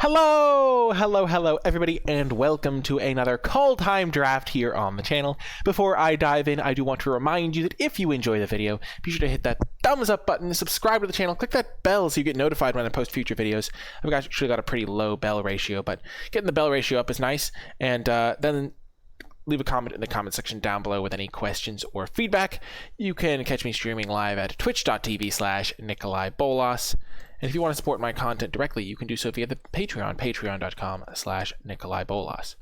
Hello, everybody, and welcome to another Kaldheim draft here on the channel. Before I dive in, I do want to remind you that if you enjoy the video, be sure to hit that thumbs up button, subscribe to the channel, click that bell so you get notified when I post future videos. I've actually got a pretty low bell ratio, but getting the bell ratio up is nice, and then leave a comment in the comment section down below with any questions or feedback. You can catch me streaming live at twitch.tv/NicolaiBolas. And if you want to support my content directly, you can do so via the Patreon, patreon.com/NicolaiBolas.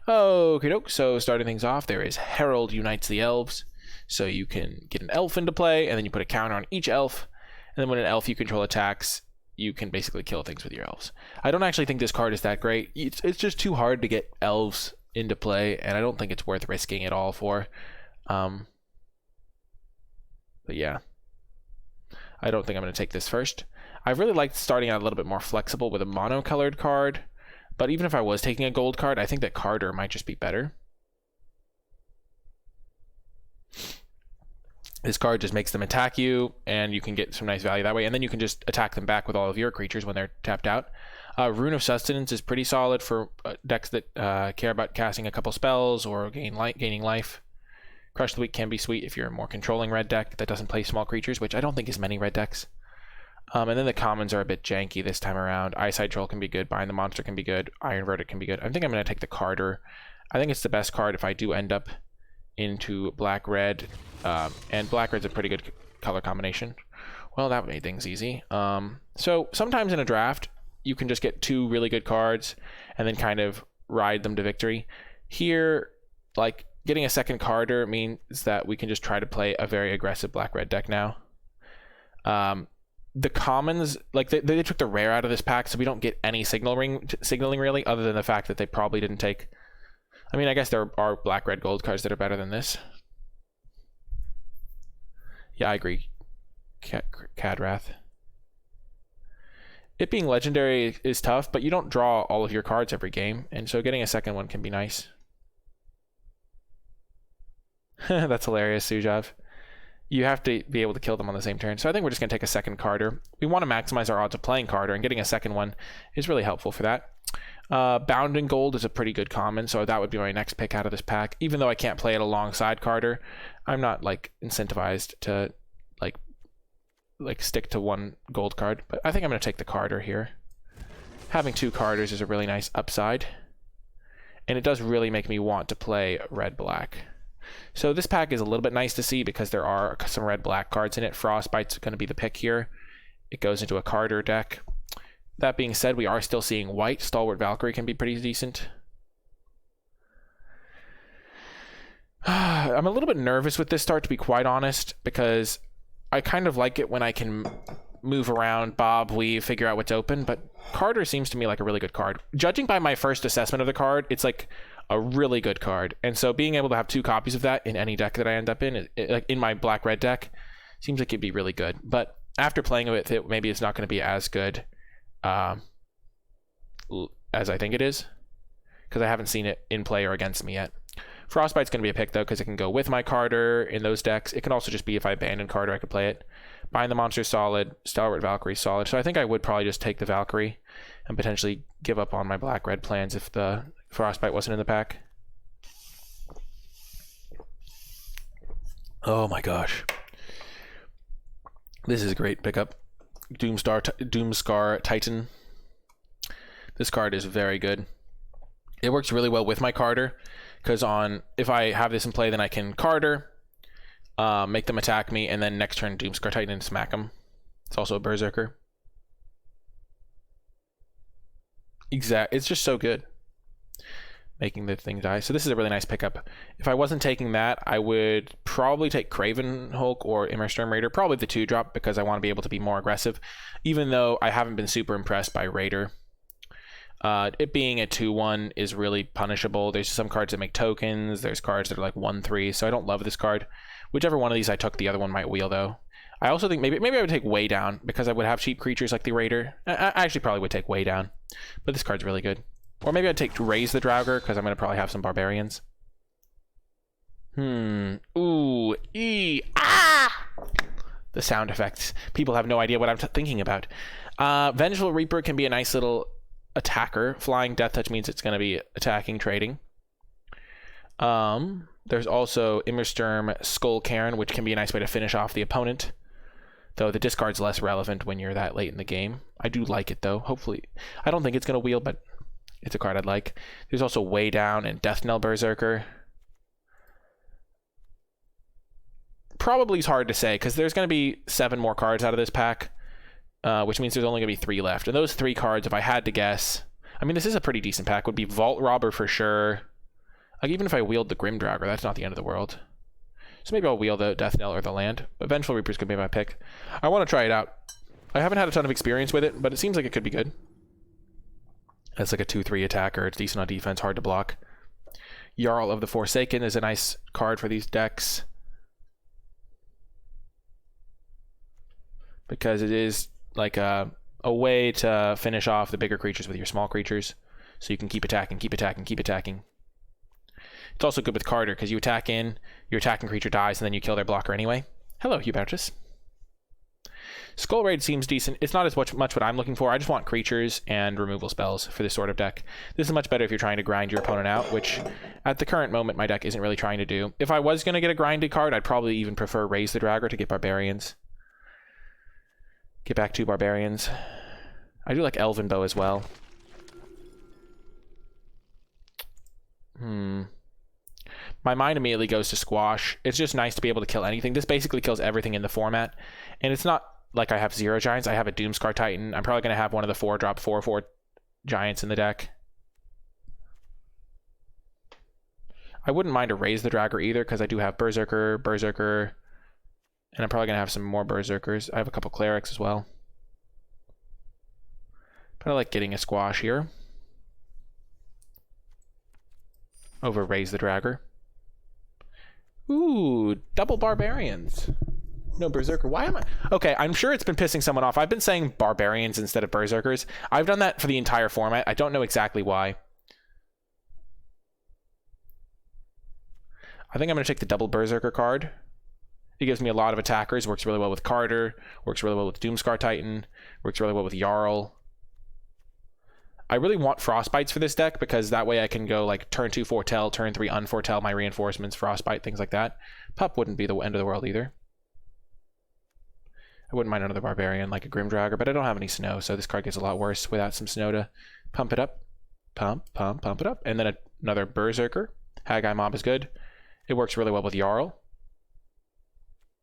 Okay, doke. So starting things off, there is Herald Unites the Elves. So you can get an elf into play, and then you put a counter on each elf. And then when an elf you control attacks, you can basically kill things with your elves. I don't actually think this card is that great. It's just too hard to get elves into play, and I don't think it's worth risking it all for. But yeah, I don't think I'm going to take this first. I really liked starting out a little bit more flexible with a mono-colored card, but even if I was taking a gold card, I think that Carter might just be better. This card just makes them attack you, and you can get some nice value that way, and then you can just attack them back with all of your creatures when they're tapped out. Rune of Sustenance is pretty solid for decks that care about casting a couple spells or gaining life. Crush the Weak can be sweet if you're a more controlling red deck that doesn't play small creatures, which I don't think is many red decks. And then the commons are a bit janky this time around. Eyesight Troll can be good, Bind the Monster can be good, Iron Verdict can be good. I think I'm going to take the Carter. I think it's the best card if I do end up into black-red, and black-red's a pretty good color combination. Well, that made things easy. So sometimes in a draft, you can just get two really good cards and then kind of ride them to victory. Here, like, getting a second Carter means that we can just try to play a very aggressive black-red deck now. The commons, like, they took the rare out of this pack, so we don't get any signaling really, other than the fact that they probably didn't take... I mean, I guess there are black-red gold cards that are better than this. Yeah, I agree. Cadrath. It being legendary is tough, but you don't draw all of your cards every game, and so getting a second one can be nice. That's hilarious, Sujav. You have to be able to kill them on the same turn. So I think we're just going to take a second Carter. We want to maximize our odds of playing Carter, and getting a second one is really helpful for that. Bounding Gold is a pretty good common, so that would be my next pick out of this pack. Even though I can't play it alongside Carter, I'm not like incentivized to like stick to one gold card. But I think I'm going to take the Carter here. Having two Carters is a really nice upside, and it does really make me want to play red-black. So this pack is a little bit nice to see because there are some red-black cards in it. Frostbite's going to be the pick here. It goes into a Carter deck. That being said, we are still seeing white. Stalwart Valkyrie can be pretty decent. I'm a little bit nervous with this start, to be quite honest, because I kind of like it when I can move around, bob, weave, figure out what's open, but Carter seems to me like a really good card. Judging by my first assessment of the card, it's like a really good card, and so being able to have two copies of that in any deck that I end up in, like in my black-red deck, seems like it'd be really good. But after playing with it, maybe it's not going to be as good as I think it is, because I haven't seen it in play or against me yet. Frostbite's going to be a pick, though, because it can go with my Carter in those decks. It can also just be if I abandon Carter, I could play it. Bind the Monster solid, Stalwart Valkyrie solid. So I think I would probably just take the Valkyrie and potentially give up on my black-red plans if the Frostbite wasn't in the pack. Oh my gosh. This is a great pickup. Doomscar Titan. This card is very good. It works really well with my Carter, because if I have this in play, then I can Carter, make them attack me, and then next turn Doomscar Titan and smack them. It's also a Berserker. It's just so good, making the thing die. So this is a really nice pickup. If I wasn't taking that, I would probably take Craven Hulk or Immersturm Raider, probably the 2-drop, because I want to be able to be more aggressive, even though I haven't been super impressed by Raider. It being a 2-1 is really punishable. There's some cards that make tokens. There's cards that are like 1-3, so I don't love this card. Whichever one of these I took, the other one might wheel, though. I also think maybe I would take Way Down, because I would have cheap creatures like the Raider. I actually probably would take Way Down, but this card's really good. Or maybe I'd take Raise the Draugr, because I'm going to probably have some Barbarians. Ooh. Ah! The sound effects. People have no idea what I'm thinking about. Vengeful Reaper can be a nice little attacker. Flying Death Touch means it's going to be attacking, trading. There's also Immersturm Skull Cairn, which can be a nice way to finish off the opponent. Though the discard's less relevant when you're that late in the game. I do like it though. Hopefully, I don't think it's going to wield, but it's a card I'd like. There's also Way Down and Death Knell Berserker. Probably is hard to say because there's going to be 7 more cards out of this pack, which means there's only going to be 3 left. And those 3 cards, if I had to guess, I mean, this is a pretty decent pack, would be Vault Robber for sure. Like, even if I wield the Grim Dragger, that's not the end of the world. So maybe I'll wield the Death Knell or the land. But Vengeful Reaper's going to be my pick. I want to try it out. I haven't had a ton of experience with it, but it seems like it could be good. It's like a 2/3 attacker. It's decent on defense, hard to block. Jarl of the Forsaken is a nice card for these decks, because it is like a way to finish off the bigger creatures with your small creatures. So you can keep attacking, keep attacking, keep attacking. It's also good with Carter, because you attack in, your attacking creature dies, and then you kill their blocker anyway. Hello, Hubertus. Skull Raid seems decent. It's not as much what I'm looking for. I just want creatures and removal spells for this sort of deck. This is much better if you're trying to grind your opponent out, which at the current moment my deck isn't really trying to do. If I was going to get a grinded card, I'd probably even prefer Raise the Dragger to get Barbarians. Get back to Barbarians. I do like Elven Bow as well. My mind immediately goes to Squash. It's just nice to be able to kill anything. This basically kills everything in the format. And it's not like I have 0 giants. I have a Doomscar Titan. I'm probably going to have one of the 4-drop 4/4 giants in the deck. I wouldn't mind a Raise the Dragger either, because I do have Berserker, and I'm probably going to have some more Berserkers. I have a couple Clerics as well. But I like getting a Squash here over Raise the Dragger. Ooh, double Barbarians. No Berserker. Why am I... Okay, I'm sure it's been pissing someone off. I've been saying Barbarians instead of Berserkers. I've done that for the entire format. I don't know exactly why. I think I'm going to take the double Berserker card. It gives me a lot of attackers. Works really well with Carter. Works really well with Doomscar Titan. Works really well with Jarl. I really want Frostbites for this deck, because that way I can go like turn 2 foretell, turn 3 unforetell my reinforcements, Frostbite, things like that. Pup wouldn't be the end of the world either. I wouldn't mind another Barbarian like a Grim Dragger, but I don't have any snow, so this card gets a lot worse without some snow to pump it up. Pump it up. And then another Berserker. Haggai Mob is good. It works really well with Jarl.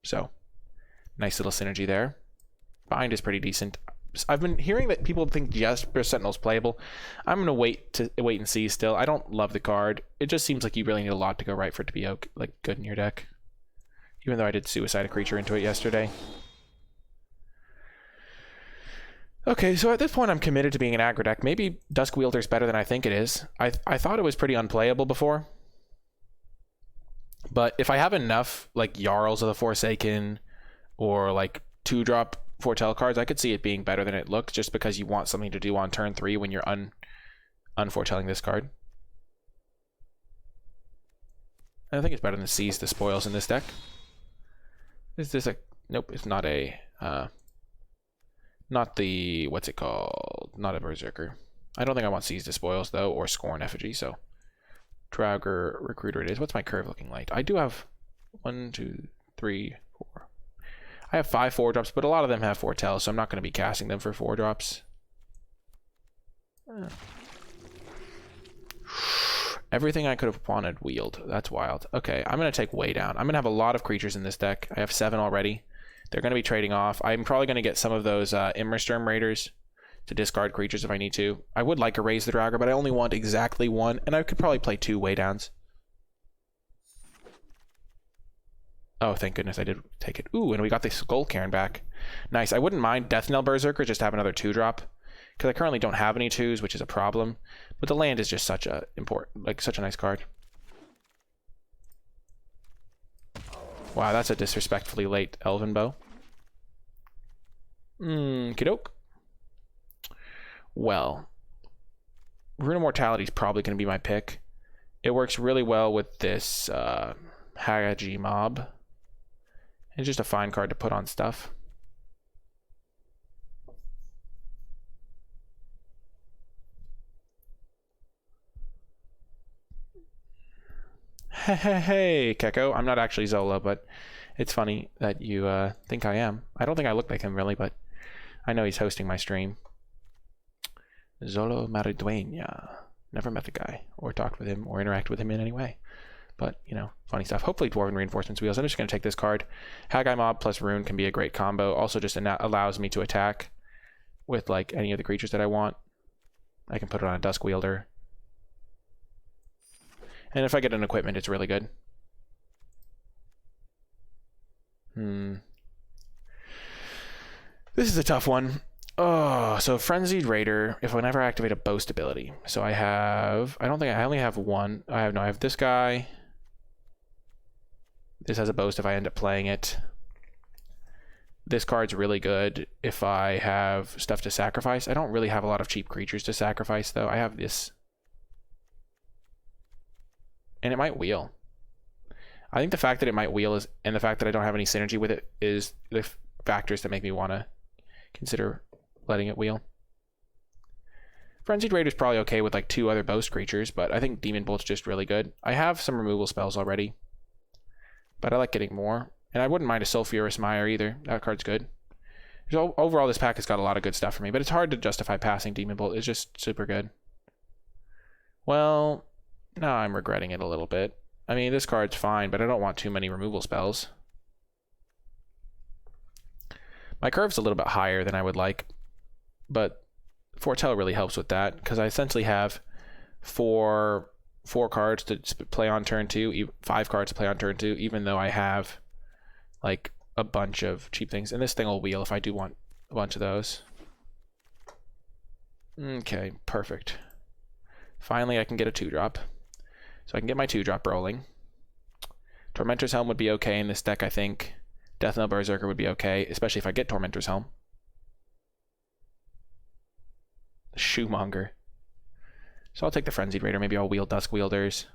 So, nice little synergy there. Bind is pretty decent. I've been hearing that people think Jesper Sentinel's playable. I'm going to wait and see still. I don't love the card. It just seems like you really need a lot to go right for it to be like good in your deck. Even though I did suicide a creature into it yesterday. Okay, so at this point I'm committed to being an aggro deck. Maybe Dusk Wielder's better than I think it is. I thought it was pretty unplayable before. But if I have enough like Jarls of the Forsaken or like 2-drop foretell cards, I could see it being better than it looks, just because you want something to do on turn 3 when you're unforetelling this card. I think it's better than Seize the Spoils in this deck. Is this a... Nope, it's not a... not the... What's it called? Not a Berserker. I don't think I want Seize the Spoils, though, or Scorn Effigy, so... Draugr Recruiter it is. What's my curve looking like? I do have 1, 2, 3, 4... I have 5 4-drops, but a lot of them have foretell, so I'm not going to be casting them for 4-drops. Everything I could have wanted wield. That's wild. Okay, I'm going to take Way Down. I'm going to have a lot of creatures in this deck. I have 7 already. They're going to be trading off. I'm probably going to get some of those Immersturm Raiders to discard creatures if I need to. I would like a Raise the Dragger, but I only want exactly 1, and I could probably play 2 Way Downs. Oh, thank goodness I did take it. Ooh, and we got the Skull Cairn back. Nice. I wouldn't mind Death Knell Berserker, just to have another 2-drop, because I currently don't have any 2s, which is a problem. But the land is just such a such a nice card. Wow, that's a disrespectfully late Elven Bow. Kidoke. Well, Rune of Mortality is probably going to be my pick. It works really well with this Haggai Mob. It's just a fine card to put on stuff. Hey, Keko. I'm not actually Zola, but it's funny that you think I am. I don't think I look like him really, but I know he's hosting my stream. Zolo Maridueña. Never met the guy, or talked with him, or interacted with him in any way. But, you know, funny stuff. Hopefully Dwarven Reinforcements Wheels. I'm just going to take this card. Haggai Mob plus Rune can be a great combo. Also just allows me to attack with, like, any of the creatures that I want. I can put it on a Dusk Wielder. And if I get an equipment, it's really good. This is a tough one. Oh, so Frenzied Raider, whenever I activate a boast ability. So I only have one. I have this guy. This has a boast if I end up playing it. This card's really good if I have stuff to sacrifice. I don't really have a lot of cheap creatures to sacrifice, though. I have this. And it might wheel. I think the fact that it might wheel and the fact that I don't have any synergy with it is the factors that make me want to consider letting it wheel. Frenzied Raider's probably okay with like 2 other boast creatures, but I think Demon Bolt's just really good. I have some removal spells already, but I like getting more. And I wouldn't mind a Sulfurous Mire either. That card's good. So overall, this pack has got a lot of good stuff for me, but it's hard to justify passing Demon Bolt. It's just super good. Well, now I'm regretting it a little bit. I mean, this card's fine, but I don't want too many removal spells. My curve's a little bit higher than I would like, but Foretell really helps with that, because I essentially have four cards to play on turn 2, 5 cards to play on turn 2, even though I have like a bunch of cheap things. And this thing will wheel if I do want a bunch of those. Okay, perfect. Finally, I can get a 2-drop. So I can get my 2-drop rolling. Tormentor's Helm would be okay in this deck, I think. Death Knell Berserker would be okay, especially if I get Tormentor's Helm. The Shoemonger. So I'll take the Frenzied Raider. Maybe I'll wheel Dusk Wielders.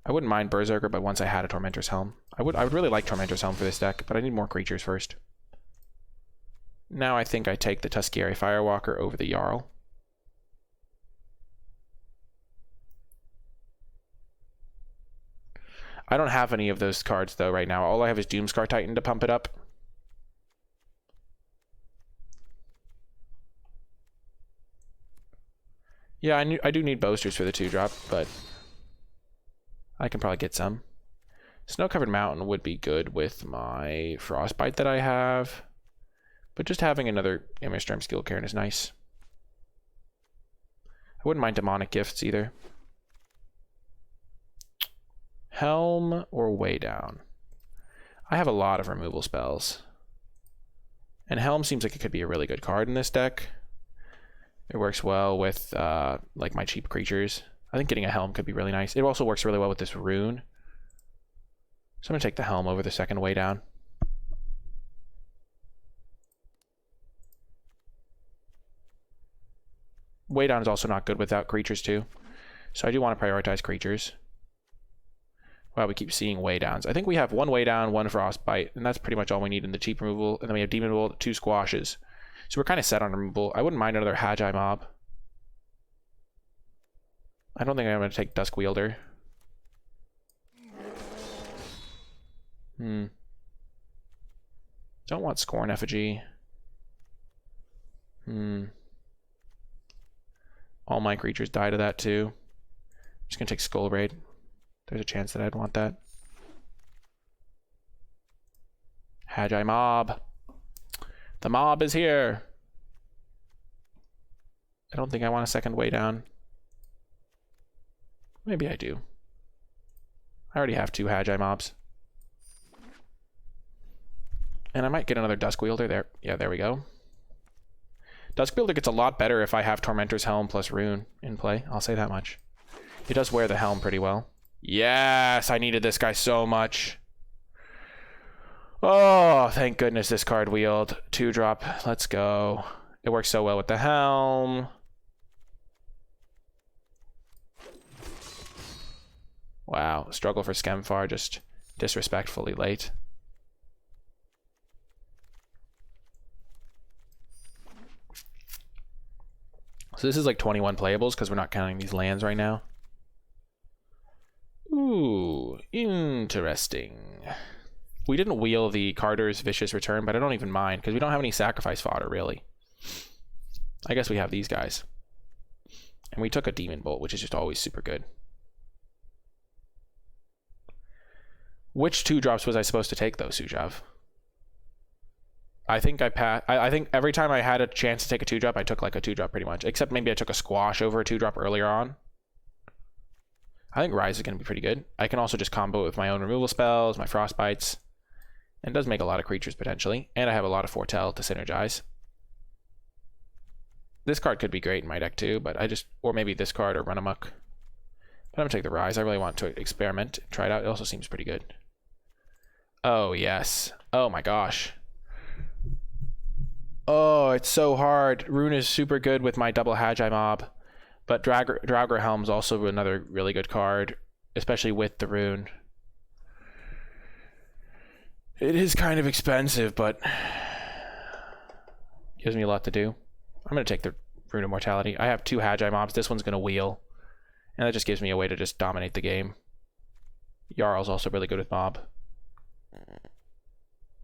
I wouldn't mind Berserker, but once I had a Tormentor's Helm. I would really like Tormentor's Helm for this deck, but I need more creatures first. Now I think I take the Tuskegee Firewalker over the Jarl. I don't have any of those cards, though, right now. All I have is Doomscar Titan to pump it up. Yeah, I do need boasters for the 2-drop, but I can probably get some. Snow-Covered Mountain would be good with my Frostbite that I have, but just having another Immerstorm Skill Cairn is nice. I wouldn't mind Demonic Gifts either. Helm or Way Down? I have a lot of removal spells. And Helm seems like it could be a really good card in this deck. It works well with like my cheap creatures. I think getting a Helm could be really nice. It also works really well with this Rune. So I'm going to take the Helm over the second Way Down. Way Down is also not good without creatures too. So I do want to prioritize creatures. Wow, we keep seeing Way Downs. I think we have 1 Way Down, 1 Frostbite, and that's pretty much all we need in the cheap removal. And then we have Demon Bolt, 2 Squashes. So we're kind of set on removal. I wouldn't mind another Hagi Mob. I don't think I'm going to take Dusk Wielder. Don't want Scorn Effigy. All my creatures die to that too. I'm just going to take Skull Raid. There's a chance that I'd want that. Hagi Mob. The mob is here. I don't think I want a second Way Down. Maybe I do. I already have 2 Hagi Mobs. And I might get another Dusk Wielder there. Yeah, there we go. Dusk Wielder gets a lot better if I have Tormentor's Helm plus Rune in play. I'll say that much. It does wear the Helm pretty well. Yes, I needed this guy so much. Oh, thank goodness this card wheeled. 2-drop. Let's go. It works so well with the Helm. Wow. Struggle for Skemfar, just disrespectfully late. So this is like 21 playables because we're not counting these lands right now. Ooh, Interesting. We didn't wheel the Carter's Vicious Return, but I don't even mind, because we don't have any sacrifice fodder, really. I guess we have these guys. And we took a Demon Bolt, which is just always super good. Which 2-drops was I supposed to take, though, Sujav? I think I think every time I had a chance to take a 2-drop, I took like a 2-drop pretty much. Except maybe I took a Squash over a 2-drop earlier on. I think Rise is going to be pretty good. I can also just combo it with my own removal spells, my Frostbites. And it does make a lot of creatures, potentially. And I have a lot of Foretell to synergize. This card could be great in my deck, too, but I just... Or maybe this card or Run Amok. But I'm going to take the Rise. I really want to experiment, try it out. It also seems pretty good. Oh, yes. Oh, my gosh. Oh, it's so hard. Rune is super good with my double Hagi Mob. But Draugr Helm's also another really good card, especially with the Rune. It is kind of expensive, but gives me a lot to do. I'm going to take the Rune of Mortality. I have 2 Hagi Mobs. This one's going to wheel. And that just gives me a way to just dominate the game. Jarl's also really good with Mob.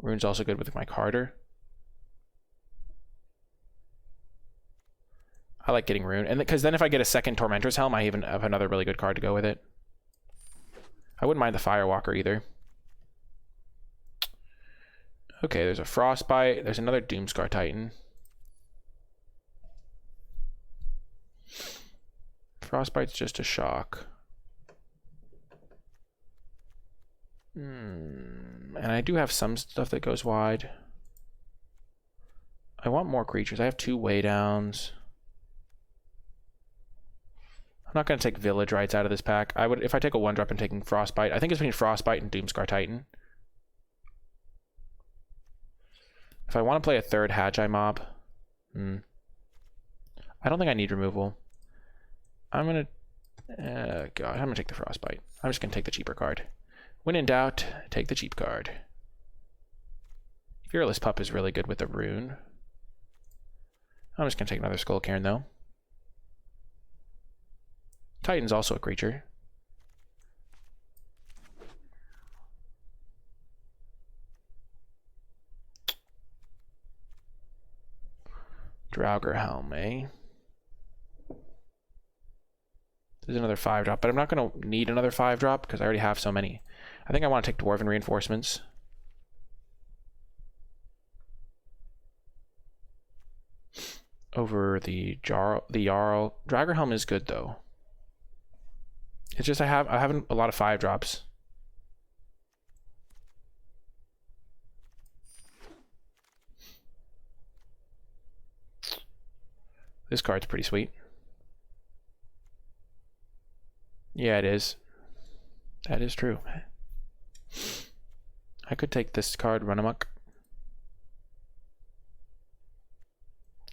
Rune's also good with my Carter. I like getting Rune. And because then if I get a second Tormentor's Helm, I even have another really good card to go with it. I wouldn't mind the Firewalker either. Okay, there's a Frostbite. There's another Doomscar Titan. Frostbite's just a shock. And I do have some stuff that goes wide. I want more creatures. I have 2 Waydowns. I'm not going to take Village Rites out of this pack. I would, if I take a 1-drop and taking Frostbite. I think it's between Frostbite and Doomscar Titan. If I want to play a 3rd Hagi Mob, I don't think I need removal. I'm going to... God, I'm going to take the Frostbite. I'm just going to take the cheaper card. When in doubt, take the cheap card. Fearless Pup is really good with a Rune. I'm just going to take another Skull Cairn, though. Titan's also a creature. Draugr Helm, eh? There's another 5-drop, but I'm not going to need another 5-drop because I already have so many. I think I want to take Dwarven Reinforcements. Over the Jarl. Draugr Helm is good though. It's just I haven't a lot of 5-drops. This card's pretty sweet. Yeah, it is. That is true. I could take this card, Run Amok.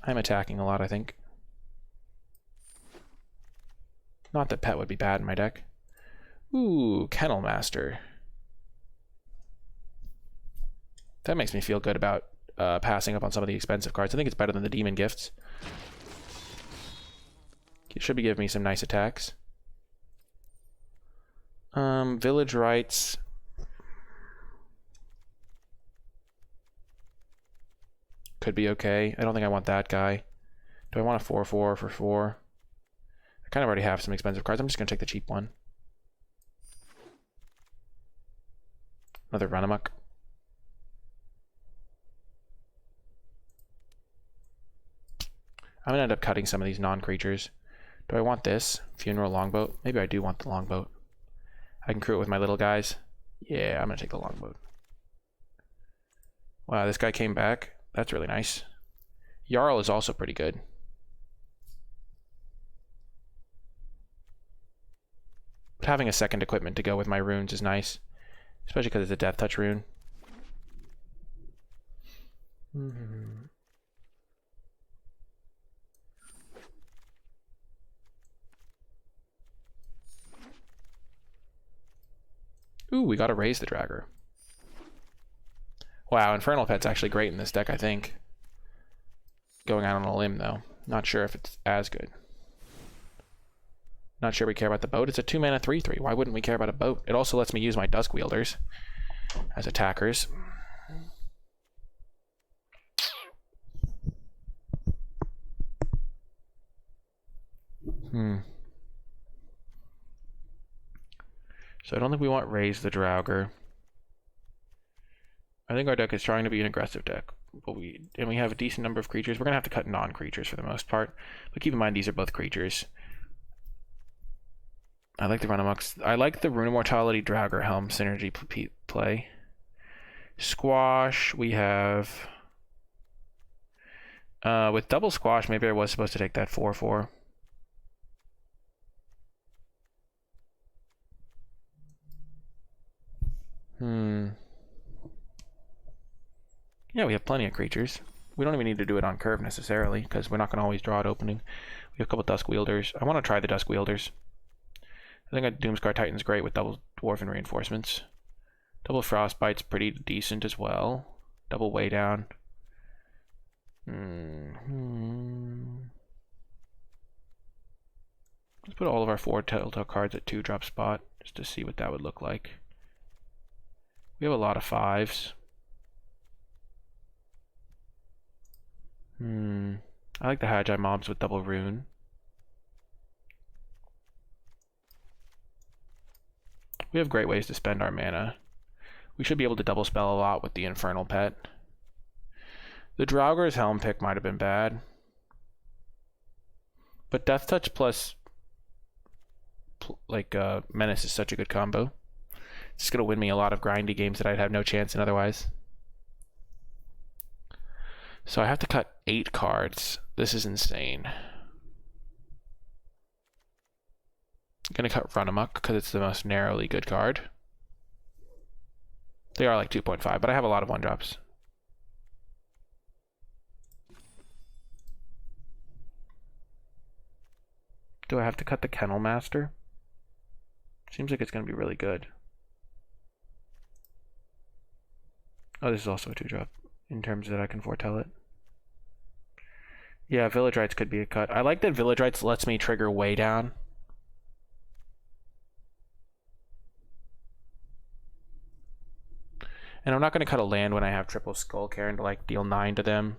I'm attacking a lot, I think. Not that Pet would be bad in my deck. Ooh, Kennel Master. That makes me feel good about passing up on some of the expensive cards. I think it's better than the Demon Gifts. It should be giving me some nice attacks. Village Rites. Could be okay. I don't think I want that guy. Do I want a 4/4 for 4? I kind of already have some expensive cards. I'm just going to take the cheap one. Another Run Amok. I'm going to end up cutting some of these non-creatures. Do I want this? Funeral Longboat? Maybe I do want the Longboat. I can crew it with my little guys. Yeah, I'm going to take the Longboat. Wow, this guy came back. That's really nice. Jarl is also pretty good. But having a second equipment to go with my runes is nice. Especially because it's a Death Touch rune. Ooh, we got to raise the Draugr. Wow, Infernal Pet's actually great in this deck, I think. Going out on a limb, though. Not sure if it's as good. Not sure we care about the boat. It's a 2-mana 3/3. Why wouldn't we care about a boat? It also lets me use my Dusk Wielders as attackers. So I don't think we want Raise the Draugr. I think our deck is trying to be an aggressive deck. But we have a decent number of creatures. We're going to have to cut non-creatures for the most part. But keep in mind, these are both creatures. I like the Run Amok. I like the Rune Immortality Draugr Helm synergy play. Squash, we have... with double Squash, maybe I was supposed to take that 4/4. Yeah, we have plenty of creatures. We don't even need to do it on curve necessarily, because we're not going to always draw it opening. We have a couple Dusk Wielders. I want to try the Dusk Wielders. I think a Doomscar Titan's great with double Dwarven Reinforcements. Double Frostbite's pretty decent as well. Double Way Down. Let's put all of our 4 Telltale cards at 2-drop spot, just to see what that would look like. We have a lot of 5s. I like the Hagi mobs with double Rune. We have great ways to spend our mana. We should be able to double spell a lot with the Infernal Pet. The Draugr's Helm pick might have been bad. But Death Touch plus Menace is such a good combo. It's going to win me a lot of grindy games that I'd have no chance in otherwise. So I have to cut 8 cards. This is insane. I'm going to cut Run Amok because it's the most narrowly good card. They are like 2.5, but I have a lot of 1-drops. Do I have to cut the Kennel Master? Seems like it's going to be really good. Oh, this is also a 2-drop in terms that I can foretell it. Yeah, Village Rites could be a cut. I like that Village Rites lets me trigger Way Down. And I'm not going to cut a land when I have triple Skull Cairn to like deal 9 to them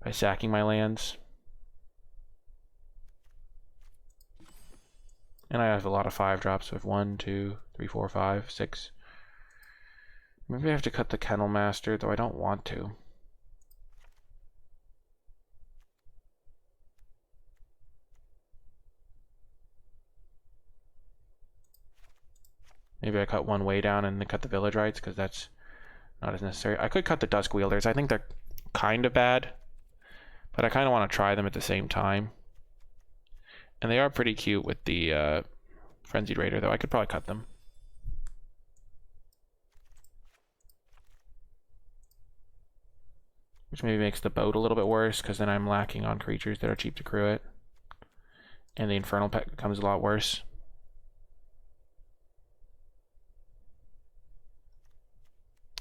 by sacking my lands. And I have a lot of 5-drops with 1, 2, 3, 4, 5, 6. Maybe I have to cut the Kennel Master, though I don't want to. Maybe I cut 1 Way Down and then cut the Village Rites, because that's not as necessary. I could cut the Dusk Wielders. I think they're kind of bad, but I kind of want to try them at the same time. And they are pretty cute with the Frenzied Raider, though. I could probably cut them. Which maybe makes the boat a little bit worse, because then I'm lacking on creatures that are cheap to crew it. And the Infernal Pet becomes a lot worse.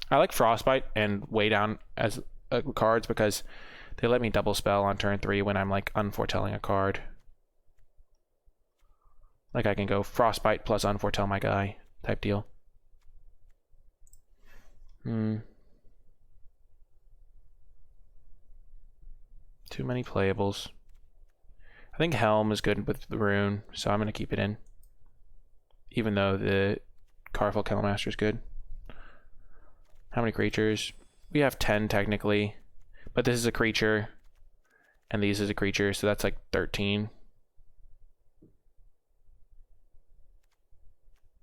I like Frostbite and Way Down as cards because they let me double spell on turn 3 when I'm like unforetelling a card. Like I can go Frostbite plus unforetell my guy type deal. Too many playables. I think Helm is good with the Rune, so I'm going to keep it in. Even though the Carful Kennel Master is good. How many creatures? We have 10 technically, but this is a creature, and these is a creature, so that's like 13.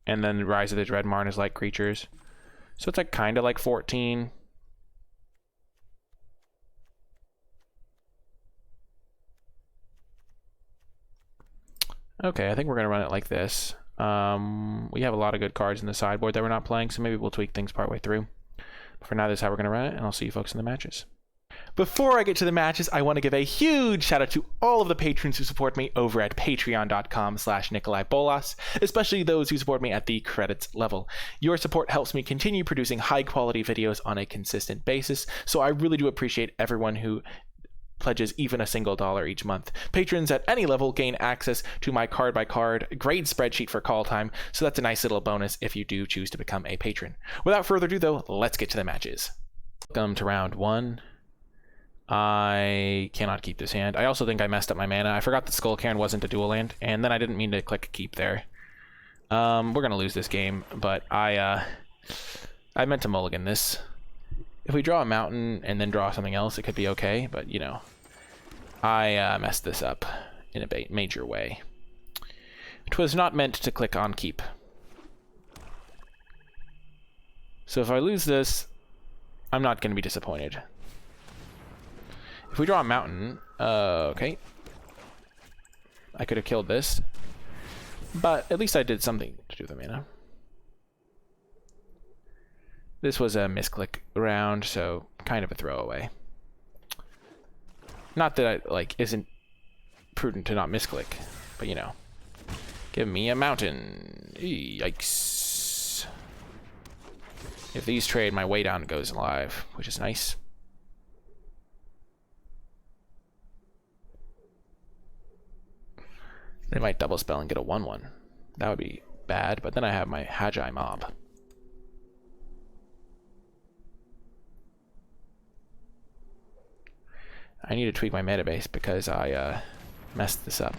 And then Rise of the Dreadmarn is like creatures, so it's like kind of like 14. Okay, I think we're gonna run it like this. We have a lot of good cards in the sideboard that we're not playing, so maybe we'll tweak things partway through. For now, this is how we're going to run it, and I'll see you folks in the matches. Before I get to the matches, I want to give a huge shout out to all of the patrons who support me over at patreon.com/NicolaiBolas, especially those who support me at the credits level. Your support helps me continue producing high quality videos on a consistent basis, so I really do appreciate everyone who pledges even a single $1 each month. Patrons at any level gain access to my card-by-card grade spreadsheet for Kaldheim, so that's a nice little bonus if you do choose to become a patron. Without further ado, though, let's get to the matches. Welcome to round 1. I cannot keep this hand. I also think I messed up my mana. I forgot that Skull Cairn wasn't a dual land, and then I didn't mean to click keep there. We're gonna lose this game, but I meant to mulligan this. If we draw a mountain and then draw something else, it could be okay, but you know, I messed this up in a major way. It was not meant to click on keep. So if I lose this, I'm not going to be disappointed. If we draw a mountain, okay. I could have killed this, but at least I did something to do with the mana. This was a misclick round, so kind of a throwaway. Not that I, like, isn't prudent to not misclick, but you know. Give me a mountain. Yikes. If these trade, my way down goes live, which is nice. They might double spell and get a 1/1. That would be bad, but then I have my Hagi mob. I need to tweak my mana base because I messed this up.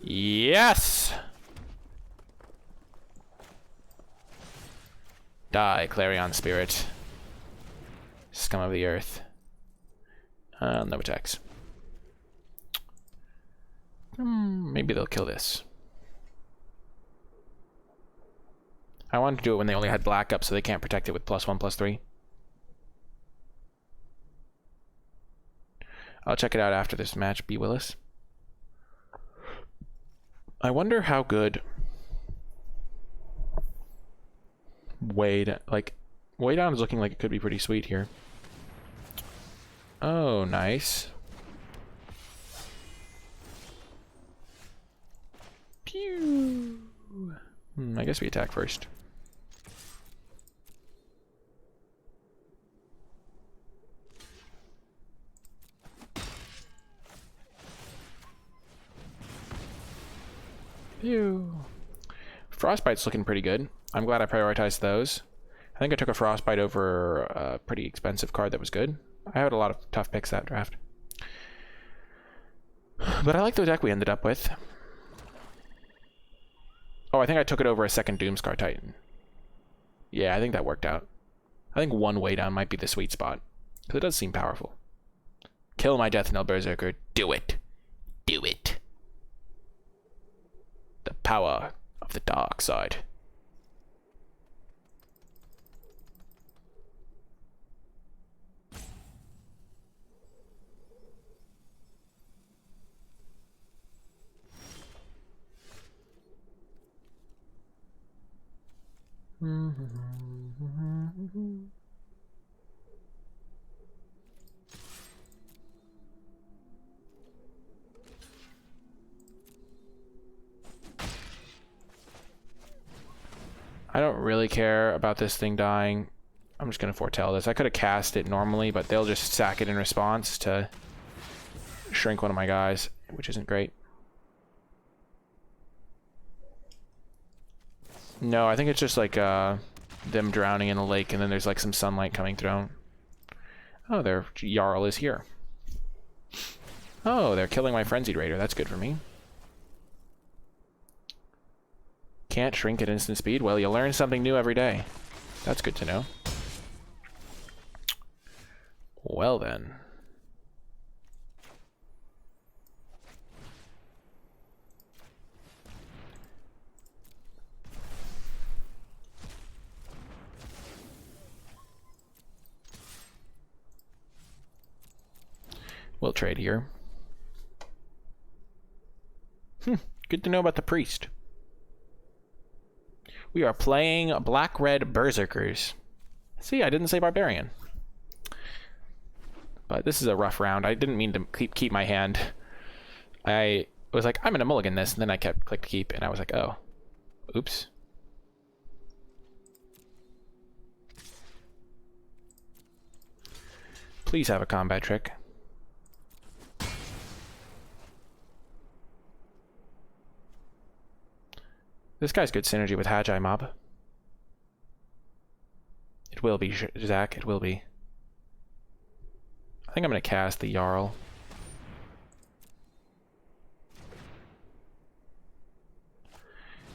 Yes! Die, Clarion Spirit. Scum of the earth. No attacks. Maybe they'll kill this. I wanted to do it when they only had black up so they can't protect it with +1/+3. I'll check it out after this match, B. Willis. I wonder how good way down is looking like it could be pretty sweet here. Oh, nice. Pew. I guess we attack first. Pew. Frostbite's looking pretty good. I'm glad I prioritized those. I think I took a Frostbite over a pretty expensive card that was good. I had a lot of tough picks that draft. But I like the deck we ended up with. Oh, I think I took it over a second Doomscar Titan. Yeah, I think that worked out. I think one way down might be the sweet spot. Because it does seem powerful. Kill my Death Knell Berserker. Do it. Do it. The power of the dark side. I don't really care about this thing dying. I'm just gonna foretell this. I could have cast it normally, but they'll just sack it in response to shrink one of my guys, which isn't great. No, I think it's just like them drowning in a lake, and then there's like some sunlight coming through. Oh, their Jarl is here. Oh, they're killing my Frenzied Raider. That's good for me. Can't shrink at instant speed? Well, you learn something new every day. That's good to know. Well then. We'll trade here. Good to know about the priest. We are playing black-red berserkers. See, I didn't say barbarian. But this is a rough round. I didn't mean to keep my hand. I was like, I'm gonna mulligan this, and then I clicked keep, and I was like, oh, oops. Please have a combat trick. This guy's good synergy with Hagi Mob. It will be, Zach. It will be. I think I'm going to cast the Jarl.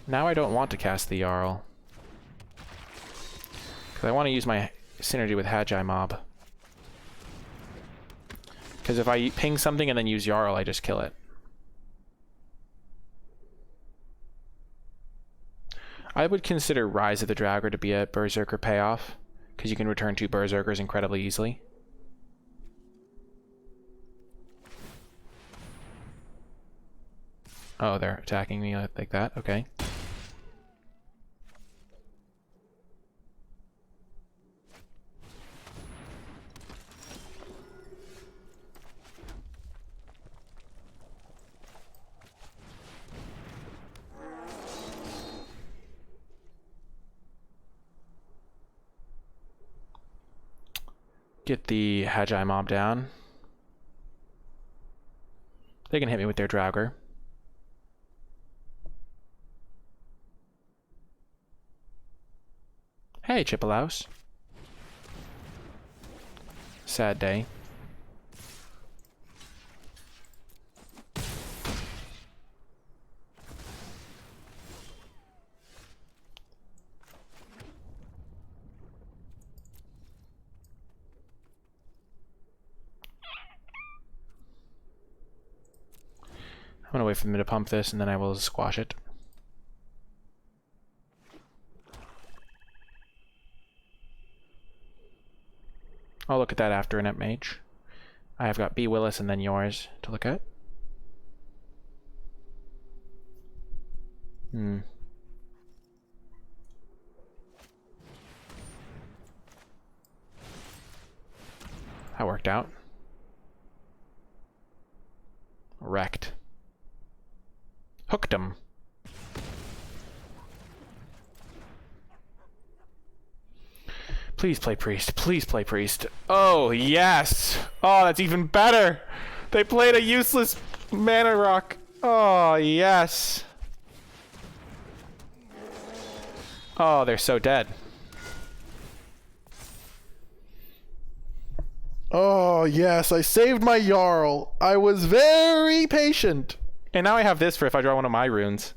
Now I don't want to cast the Jarl. Because I want to use my synergy with Hagi Mob. Because if I ping something and then use Jarl, I just kill it. I would consider Rise of the Draugr to be a Berserker payoff, because you can return 2 Berserkers incredibly easily. Oh, they're attacking me like that? Okay. Get the Hagi Mob down. They can hit me with their Draugr. Hey, Chippalouse. Sad day. I'm gonna wait for them to pump this and then I will squash it. I'll look at that after Inept Mage. I have got B. Willis and then yours to look at. That worked out. Wrecked. Hooked him. Please play Priest. Please play Priest. Oh, yes! Oh, that's even better! They played a useless mana rock. Oh, yes! Oh, they're so dead. Oh, yes, I saved my Jarl. I was very patient. And now I have this for if I draw one of my runes.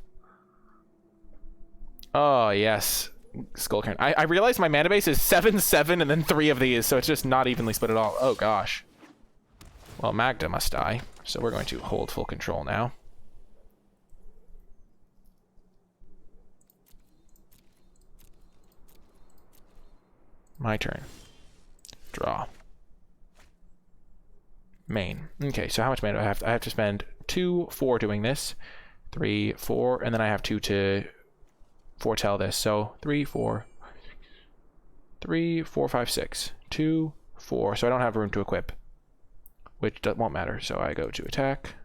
Oh, yes. Skullcairn. I realized my mana base is 7/7 and then 3 of these, so it's just not evenly split at all. Oh, gosh. Well, Magda must die, so we're going to hold full control now. My turn. Draw. Main. Okay, so how much mana do I have? I have to spend 2 for doing this. 3, 4, and then I have 2 to foretell this. So 3, 4, 3, 4, 5, 6. 2, 4. So I don't have room to equip, which won't matter. So I go to attack.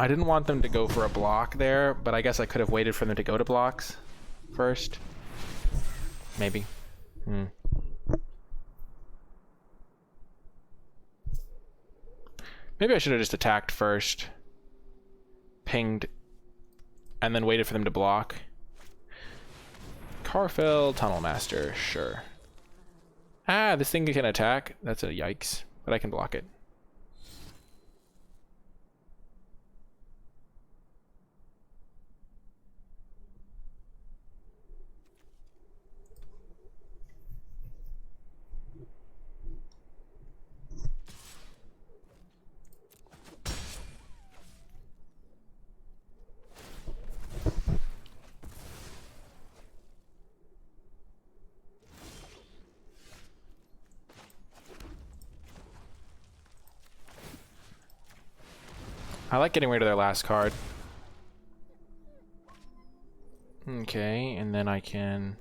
I didn't want them to go for a block there, but I guess I could have waited for them to go to blocks first. Maybe. Maybe I should have just attacked first, pinged, and then waited for them to block. Carfell, Tunnel Master, sure. Ah, this thing can attack. That's a yikes, but I can block it. I like getting rid of their last card. Okay, and then I can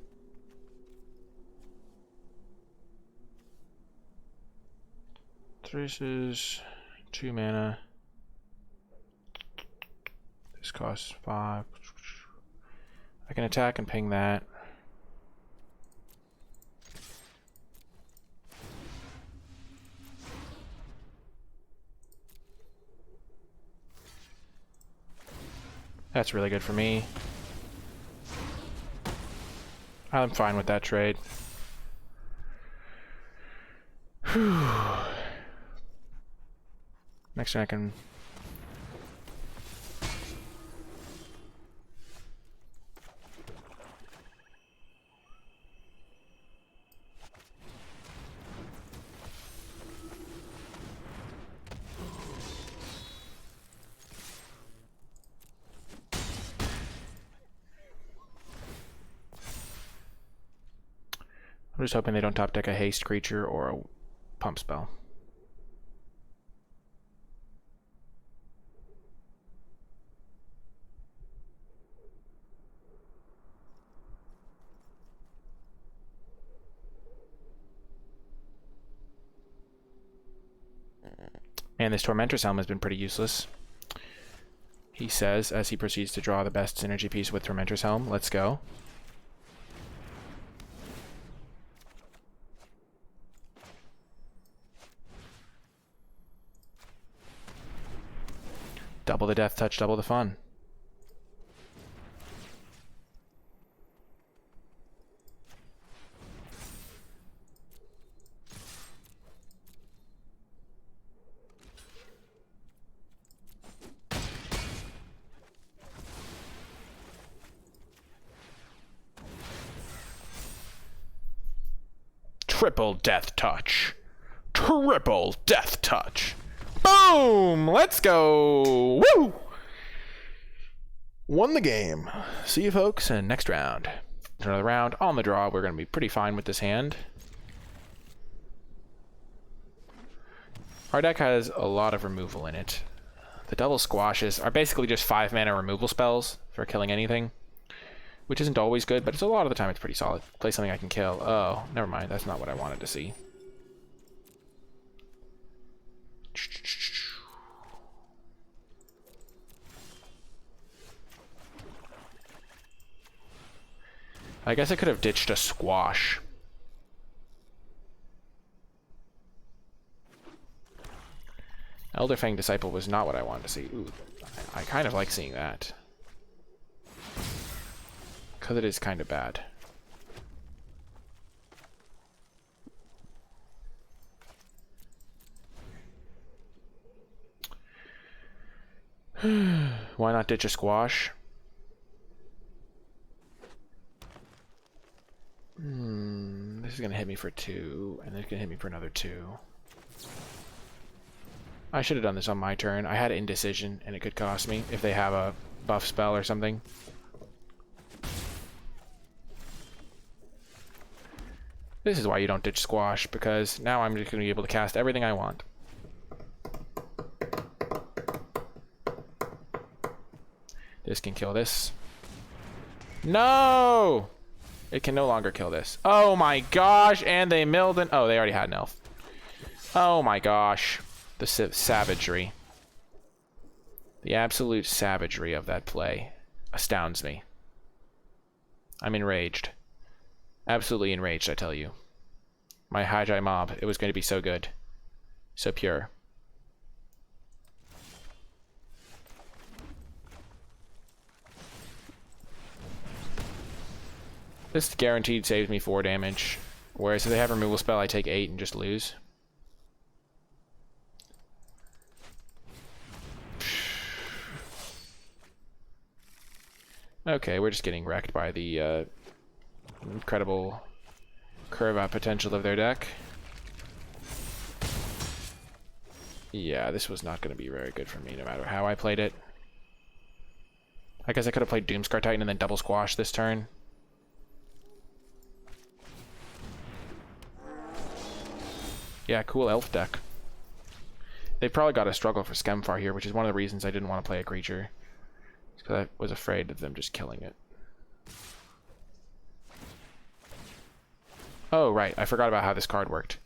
This is 2 mana. This costs 5. I can attack and ping that. That's really good for me. I'm fine with that trade. Whew. Next turn I can... I'm just hoping they don't top deck a haste creature or a pump spell. And this Tormentor's Helm has been pretty useless. He says, as he proceeds to draw the best synergy piece with Tormentor's Helm. Let's go. Double the death touch, double the fun. Triple death touch. Triple death touch. Boom! Let's go! Woo! Won the game. See you folks in next round. Another round on the draw. We're going to be pretty fine with this hand. Our deck has a lot of removal in it. The double squashes are basically just 5 mana removal spells for killing anything, which isn't always good, but it's a lot of the time it's pretty solid. Play something I can kill. Oh, never mind. That's not what I wanted to see. I guess I could have ditched a squash. Elderfang Disciple was not what I wanted to see. Ooh, I kind of like seeing that. Because it is kind of bad. Why not ditch a squash? This is going to hit me for 2, and then it's going to hit me for another 2. I should have done this on my turn. I had indecision, and it could cost me if they have a buff spell or something. This is why you don't ditch squash, because now I'm just going to be able to cast everything I want. This can kill this. No! It can no longer kill this. Oh my gosh, and they milled an... Oh, they already had an elf. Oh my gosh. The savagery. The absolute savagery of that play astounds me. I'm enraged. Absolutely enraged, I tell you. My Hajai mob, it was going to be so good. So pure. This guaranteed saves me 4 damage. Whereas if they have removal spell, I take 8 and just lose. Okay, we're just getting wrecked by the incredible curve out potential of their deck. Yeah, this was not going to be very good for me no matter how I played it. I guess I could have played Doomscar Titan and then double squash this turn. Yeah, cool elf deck. They probably got a struggle for Skemfar here, which is one of the reasons I didn't want to play a creature. Because I was afraid of them just killing it. Oh, right. I forgot about how this card worked.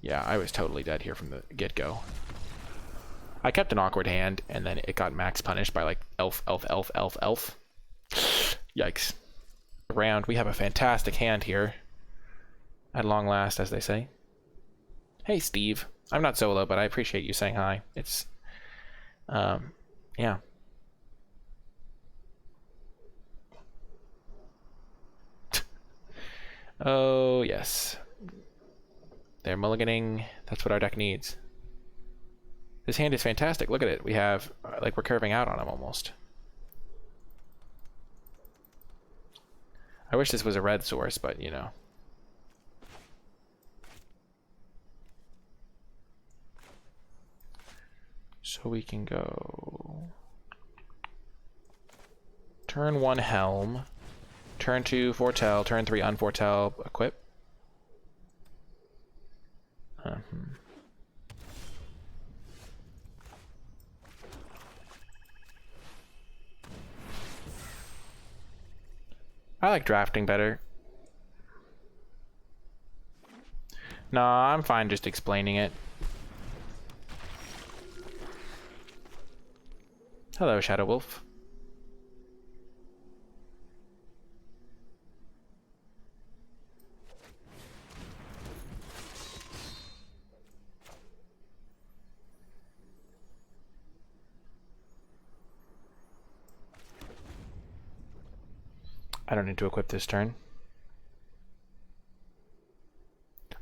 Yeah, I was totally dead here from the get-go. I kept an awkward hand, and then it got max punished by, like, elf. Yikes. Round, we have a fantastic hand here. At long last, as they say. Hey, Steve. I'm not solo, but I appreciate you saying hi. It's, yeah. Oh, yes. They're mulliganing. That's what our deck needs. This hand is fantastic. Look at it. We have, like, we're curving out on him almost. I wish this was a red source, but, you know. So we can go... Turn 1 Helm. Turn 2 Foretell. Turn 3 Unforetell. Equip. I like drafting better. Nah, I'm fine just explaining it. Hello, Shadow Wolf. I don't need to equip this turn.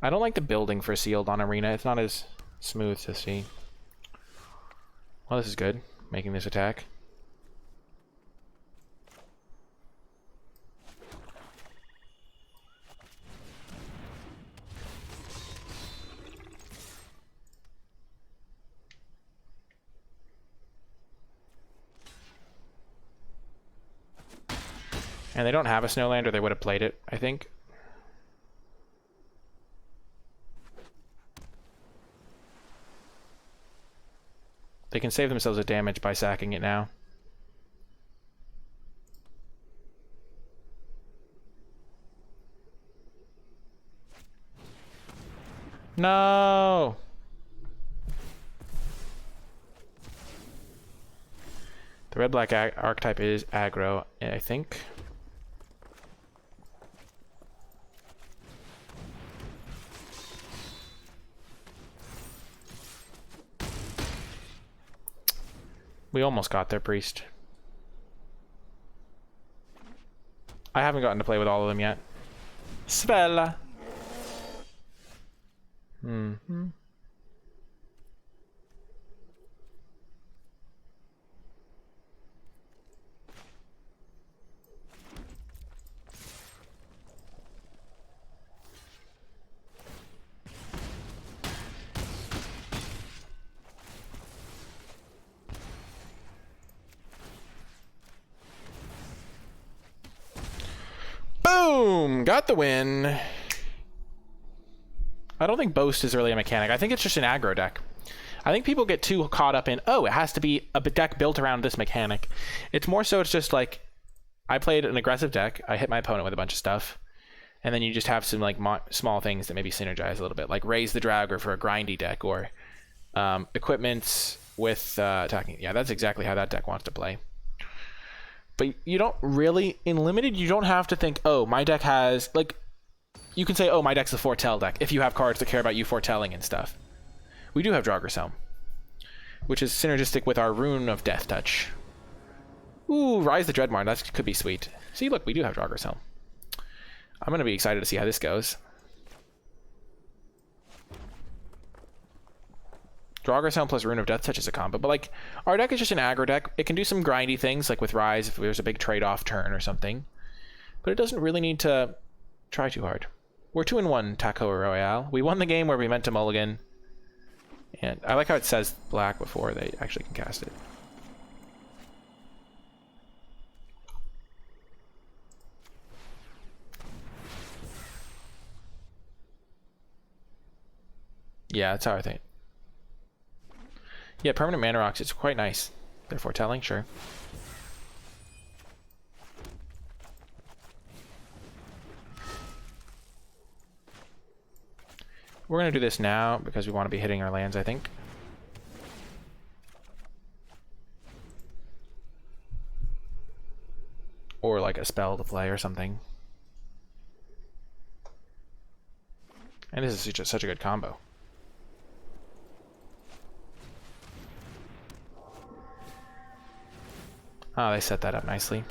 I don't like the building for sealed on Arena. It's not as smooth to see. Well, this is good. Making this attack. And they don't have a Snowland, or they would have played it, I think. They can save themselves a damage by sacking it now. No! The red-black archetype is aggro, I think. We almost got there, Priest. I haven't gotten to play with all of them yet. Svella! Boom! Got the win. I don't think Boast is really a mechanic. I think it's just an aggro deck. I think people get too caught up in, oh, it has to be a deck built around this mechanic. It's more so it's just like, I played an aggressive deck, I hit my opponent with a bunch of stuff, and then you just have some like small things that maybe synergize a little bit, like raise the Draugr for a grindy deck, or equipments with attacking. Yeah, that's exactly how that deck wants to play. But you don't really, in Limited, you don't have to think, oh, my deck has, like, you can say, oh, my deck's a Foretell deck, if you have cards that care about you foretelling and stuff. We do have Draugr Helm, which is synergistic with our Rune of Death Touch. Ooh, Rise the Dreadmar, that could be sweet. See, look, we do have Draugr Helm. I'm going to be excited to see how this goes. Draugr Helm plus Rune of Death Touch is a combo, but like, our deck is just an aggro deck. It can do some grindy things, like with Rise, if there's a big trade-off turn or something. But it doesn't really need to try too hard. We're 2-1 Taco Royale. We won the game where we meant to mulligan. And I like how it says black before they actually can cast it. Yeah, that's how I think. Yeah, permanent mana rocks, it's quite nice. They're foretelling, sure. We're going to do this now because we want to be hitting our lands, I think. Or like a spell to play or something. And this is just such a good combo. Oh, they set that up nicely.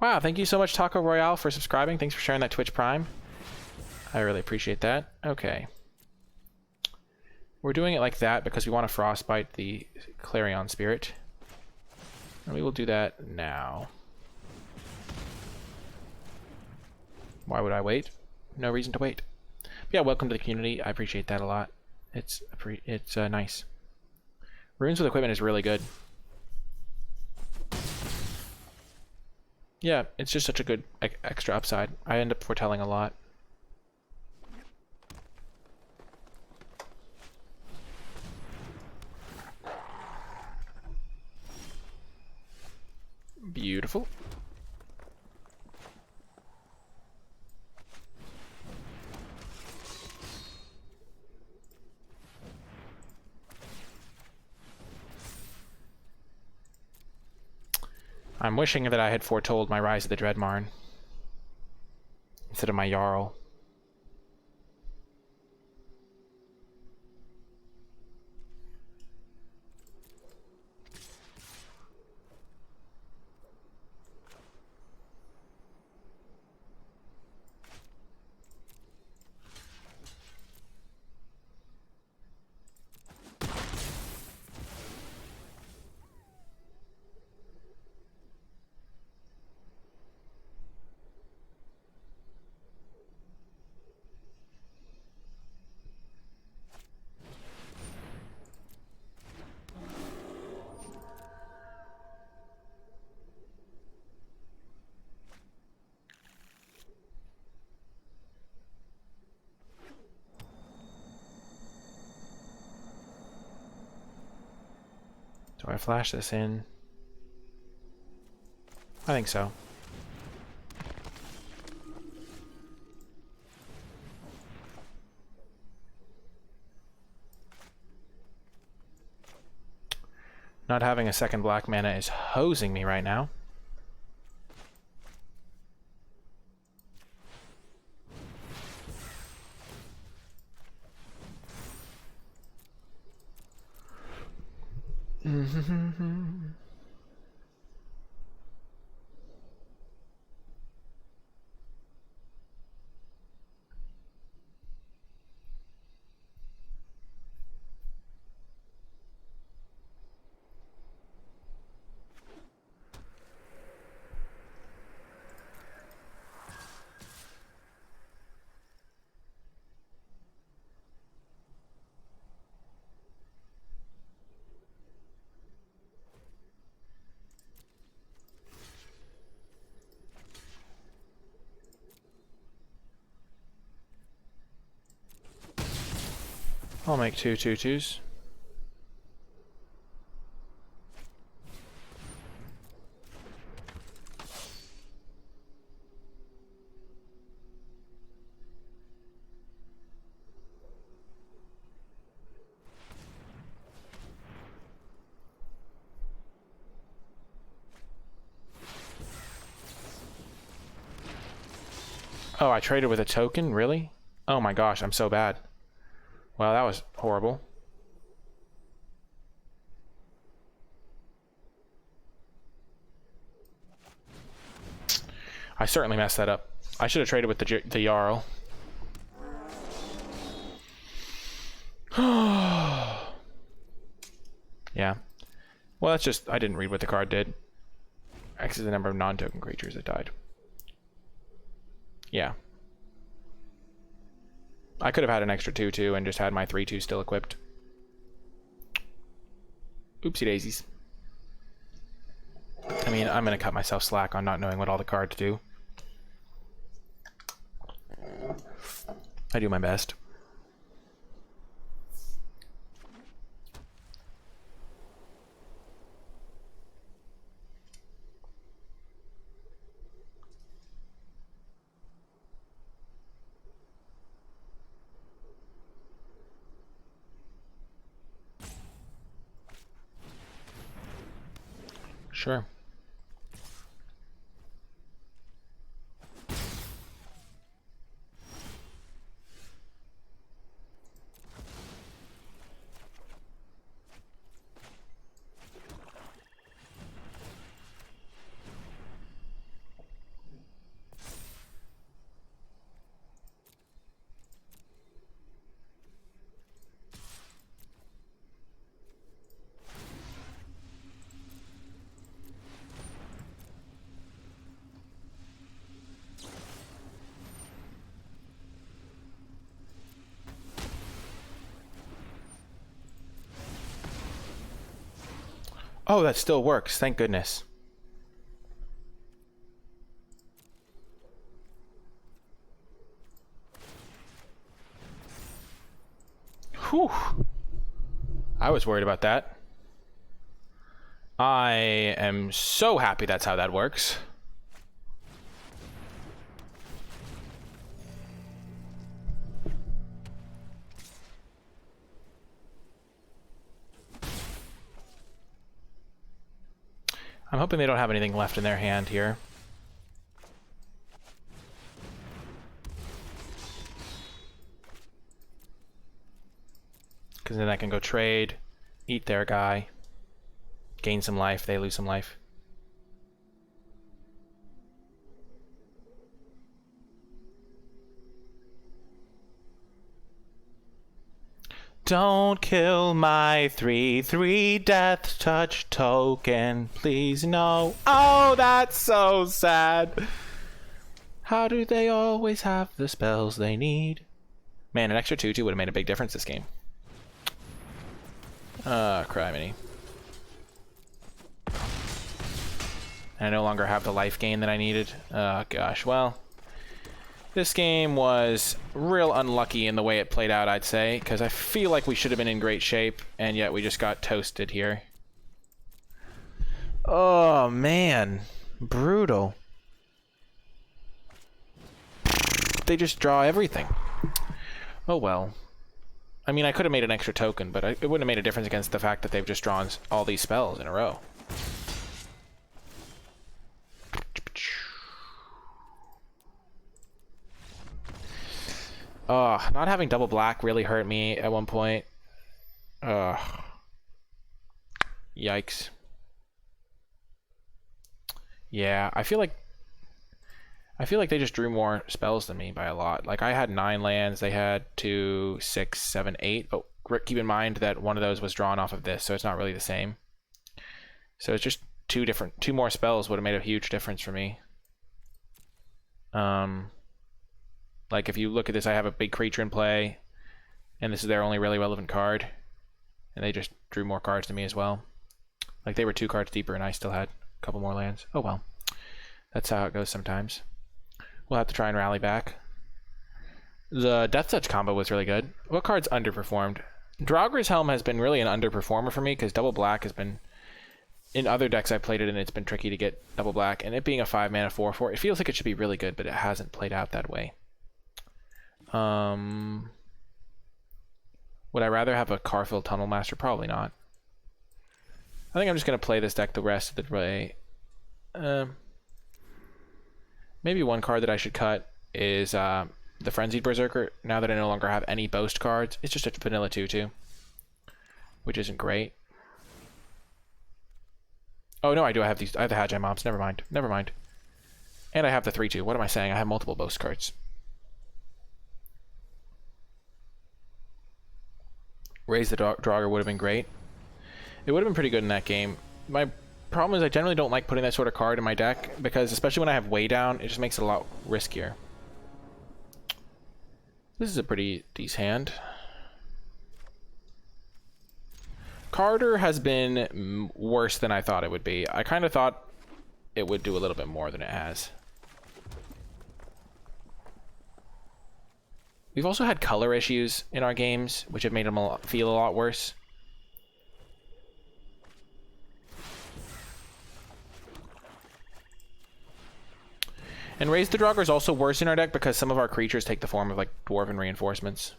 Wow, thank you so much, Taco Royale, for subscribing. Thanks for sharing that Twitch Prime. I really appreciate that. Okay. We're doing it like that because we want to Frostbite the Clarion Spirit. And we will do that now. Why would I wait? No reason to wait. But yeah, welcome to the community. I appreciate that a lot. It's nice. Runes with equipment is really good. Yeah, it's just such a good extra upside. I end up foretelling a lot. Beautiful. I'm wishing that I had foretold my Rise of the Dreadmarn instead of my Jarl. Do I flash this in? I think so. Not having a second black mana is hosing me right now. I'll make 2 2/2s. Oh, I traded with a token? Really? Oh my gosh, I'm so bad. Well, that was horrible. I certainly messed that up. I should have traded with the Jarl. Yeah. Well, that's just... I didn't read what the card did. X is the number of non-token creatures that died. Yeah. I could have had an extra 2/2 and just had my 3/2 still equipped. Oopsie daisies. I mean, I'm going to cut myself slack on not knowing what all the cards do. I do my best. Sure. Oh, that still works. Thank goodness. Whew. I was worried about that. I am so happy that's how that works. I'm hoping they don't have anything left in their hand here. Because then I can go trade, eat their guy, gain some life, they lose some life. Don't kill my 3/3 death touch token, please no. Oh, that's so sad. How do they always have the spells they need? Man, an extra 2/2 would have made a big difference this game. Criminy. And I no longer have the life gain that I needed. Oh, gosh. Well, this game was real unlucky in the way it played out, I'd say, because I feel like we should have been in great shape, and yet we just got toasted here. Oh, man. Brutal. They just draw everything. Oh, well. I mean, I could have made an extra token, but it wouldn't have made a difference against the fact that they've just drawn all these spells in a row. Not having double black really hurt me at one point. Yikes. Yeah, I feel like they just drew more spells than me by a lot. Like, I had 9 lands, they had 2, 6, 7, 8. But keep in mind that one of those was drawn off of this, so it's not really the same. So it's just two more spells would have made a huge difference for me. Like, if you look at this, I have a big creature in play, and this is their only really relevant card. And they just drew more cards to me as well. Like, they were 2 cards deeper, and I still had a couple more lands. Oh well. That's how it goes sometimes. We'll have to try and rally back. The Death Touch combo was really good. What card's underperformed? Draugr's Helm has been really an underperformer for me, because double black has been... In other decks I've played it in, it's been tricky to get double black, and it being a 5-mana 4/4, it feels like it should be really good, but it hasn't played out that way. Would I rather have a Carfield Tunnel Master? Probably not. I think I'm just going to play this deck the rest of the way. Maybe one card that I should cut is the Frenzied Berserker, now that I no longer have any Boast cards. It's just a vanilla 2/2, which isn't great. Oh no, I do. I have the Hagi Mobs. Never mind. Never mind. And I have the 3/2. What am I saying? I have multiple Boast cards. Raise the Draugr would have been great. It would have been pretty good in that game. My problem is I generally don't like putting that sort of card in my deck, because especially when I have Way Down, it just makes it a lot riskier. This is a pretty decent hand. Carter has been worse than I thought it would be. I kind of thought it would do a little bit more than it has. We've also had color issues in our games, which have made them feel a lot worse. And Raise the Draugr is also worse in our deck because some of our creatures take the form of, like, Dwarven Reinforcements.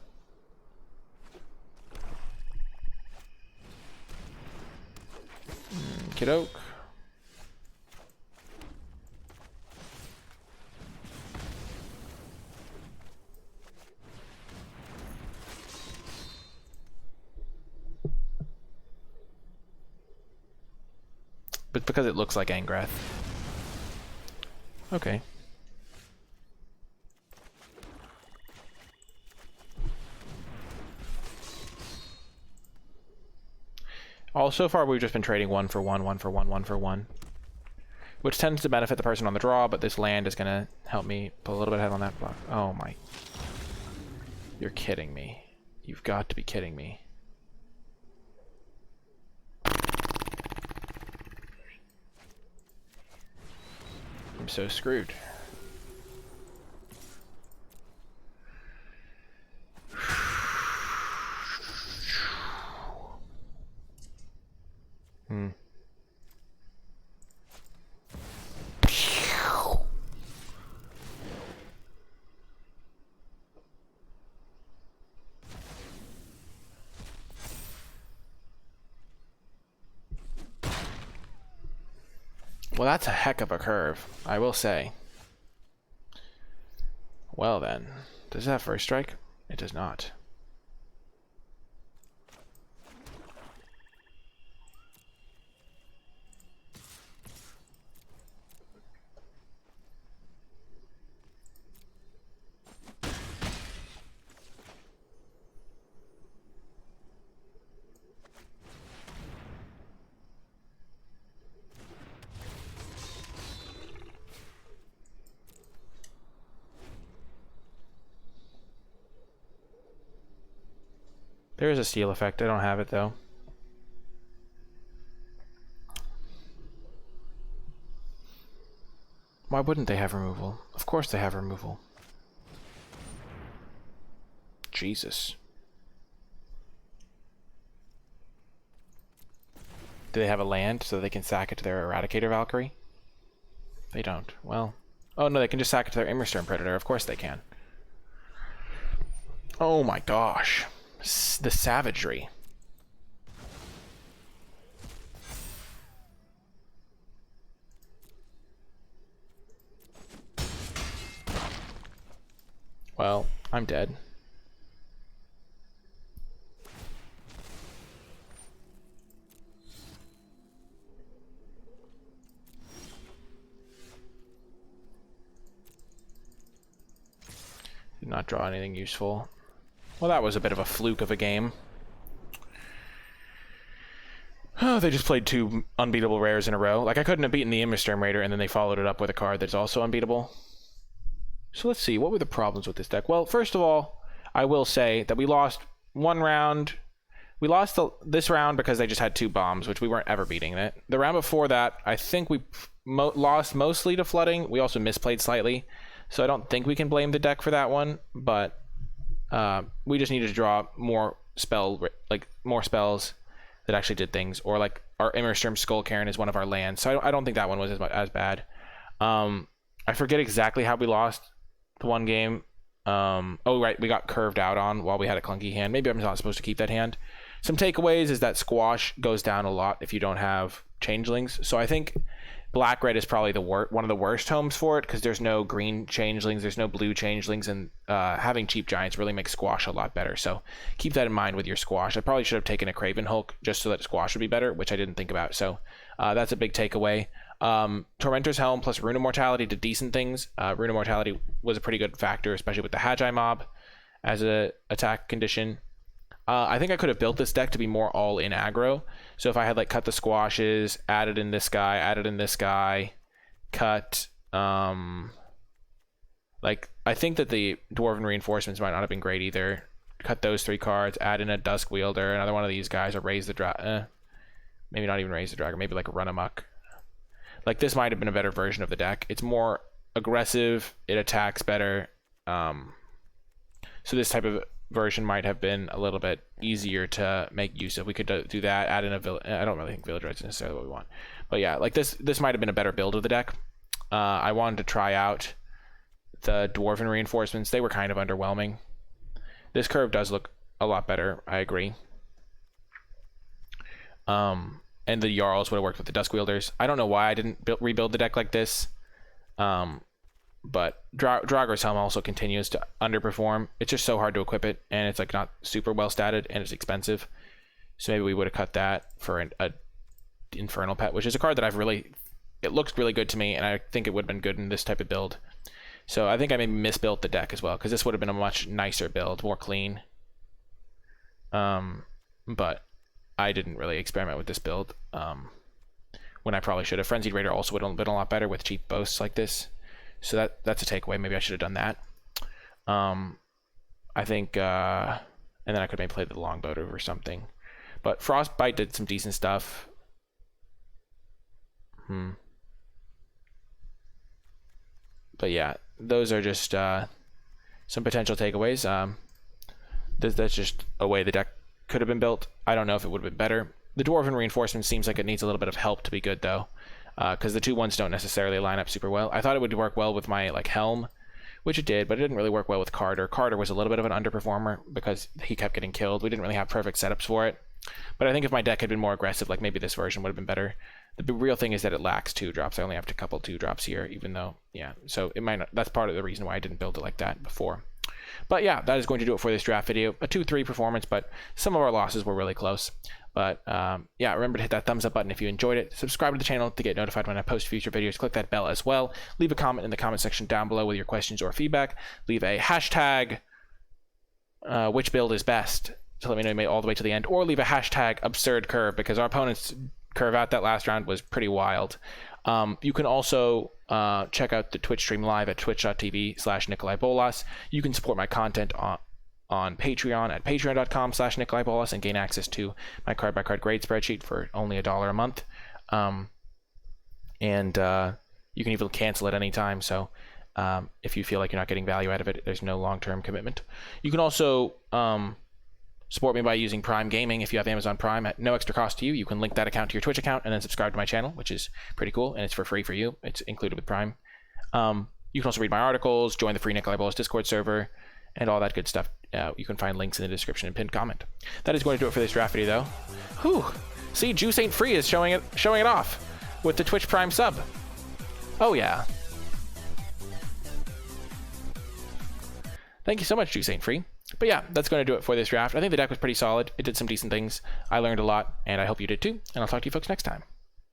Kidoke. but because it looks like Angrath. Okay. So far we've just been trading 1 for 1, 1 for 1, 1 for 1. Which tends to benefit the person on the draw, but this land is going to help me pull a little bit ahead on that block. Oh my. You're kidding me. You've got to be kidding me. I'm so screwed. Well, that's a heck of a curve, I will say. Well then, does it have first strike? It does not. There is a steal effect. I don't have it though. Why wouldn't they have removal? Of course they have removal. Jesus. Do they have a land so they can sack it to their Eradicator Valkyrie? They don't. Well. Oh no, they can just sack it to their Immersturm Predator. Of course they can. Oh my gosh. The savagery. Well, I'm dead. Did not draw anything useful. Well, that was a bit of a fluke of a game. Oh, they just played 2 unbeatable rares in a row. Like, I couldn't have beaten the Immersturm Raider, and then they followed it up with a card that's also unbeatable. So let's see, what were the problems with this deck? Well, first of all, I will say that we lost 1 round. We lost this round because they just had 2 bombs, which we weren't ever beating it. The round before that, I think we lost mostly to flooding. We also misplayed slightly, so I don't think we can blame the deck for that one, but we just needed to draw more more spells that actually did things, or like our Immersturm Skull Cairn is one of our lands, so I don't think that one was as bad. I forget exactly how we lost the one game. Oh right, we got curved out on while we had a clunky hand. Maybe I'm not supposed to keep that hand. Some takeaways is that squash goes down a lot if you don't have changelings, so I think black-red is probably one of the worst homes for it, because there's no green changelings, there's no blue changelings, and having cheap giants really makes squash a lot better. So keep that in mind with your squash. I probably should have taken a Craven Hulk just so that squash would be better, which I didn't think about. So that's a big takeaway. Tormentor's Helm plus Rune Immortality did decent things. Rune Immortality was a pretty good factor, especially with the Hagi mob as a attack condition. I think I could have built this deck to be more all-in aggro. So if I had like cut the squashes, added in this guy, cut, like I think that the Dwarven Reinforcements might not have been great either. Cut those 3 cards, add in a Dusk Wielder, another one of these guys, or raise the dragon. Maybe not even raise the dragon, maybe like run amok. Like this might have been a better version of the deck. It's more aggressive, it attacks better. So this type of version might have been a little bit easier to make use of. We could do that, add in a village. I don't really think Village Rights is necessarily what we want, but yeah, like this might have been a better build of the deck. I wanted to try out the Dwarven Reinforcements. They were kind of underwhelming. This curve does look a lot better, I agree. And the Jarls would have worked with the Dusk Wielders. I don't know why I didn't rebuild the deck like this. But Draugr Helm also continues to underperform. It's just so hard to equip it, and it's like not super well statted, and it's expensive. So maybe we would have cut that for a Infernal Pet, which is a card that it looks really good to me, and I think it would have been good in this type of build. So I think I maybe misbuilt the deck as well, because this would have been a much nicer build, more clean. But I didn't really experiment with this build when I probably should have. Frenzied Raider also would have been a lot better with cheap boasts like this. So that's a takeaway. Maybe I should have done that. I think, and then I could maybe play the Longboat or something. But Frostbite did some decent stuff. But yeah, those are just some potential takeaways. That's just a way the deck could have been built. I don't know if it would have been better. The Dwarven Reinforcement seems like it needs a little bit of help to be good, though, because the 2/1s don't necessarily line up super well. I thought it would work well with my Helm, which it did, but it didn't really work well with Carter. Carter was a little bit of an underperformer because he kept getting killed. We didn't really have perfect setups for it. But I think if my deck had been more aggressive, like maybe this version would have been better. The real thing is that it lacks 2-drops. I only have a couple 2-drops here, even though, yeah. So it might not, that's part of the reason why I didn't build it like that before. But yeah, that is going to do it for this draft video. A 2-3 performance, but some of our losses were really close. But yeah, remember to hit that thumbs up button if you enjoyed it. Subscribe to the channel to get notified when I post future videos. Click that bell as well. Leave a comment in the comment section down below with your questions or feedback. Leave a hashtag which build is best to let me know you made it all the way to the end, or leave a hashtag absurd curve, because our opponent's curve out that last round was pretty wild. You can also check out the Twitch stream live at twitch.tv/NicolaiBolas. You can support my content on Patreon at patreon.com/NicolaiBolas and gain access to my card-by-card grade spreadsheet for only $1 a month. And you can even cancel at any time, so if you feel like you're not getting value out of it, there's no long-term commitment. You can also support me by using Prime Gaming if you have Amazon Prime at no extra cost to you. You can link that account to your Twitch account and then subscribe to my channel, which is pretty cool, and it's for free for you. It's included with Prime. You can also read my articles, join the free NicolaiBolas Discord server, and all that good stuff. You can find links in the description and pinned comment. That is going to do it for this draft video, though. Whew! See, Juice Ain't Free is showing it off with the Twitch Prime sub. Oh yeah. Thank you so much, Juice Ain't Free. But yeah, that's going to do it for this draft. I think the deck was pretty solid. It did some decent things. I learned a lot, and I hope you did too. And I'll talk to you folks next time.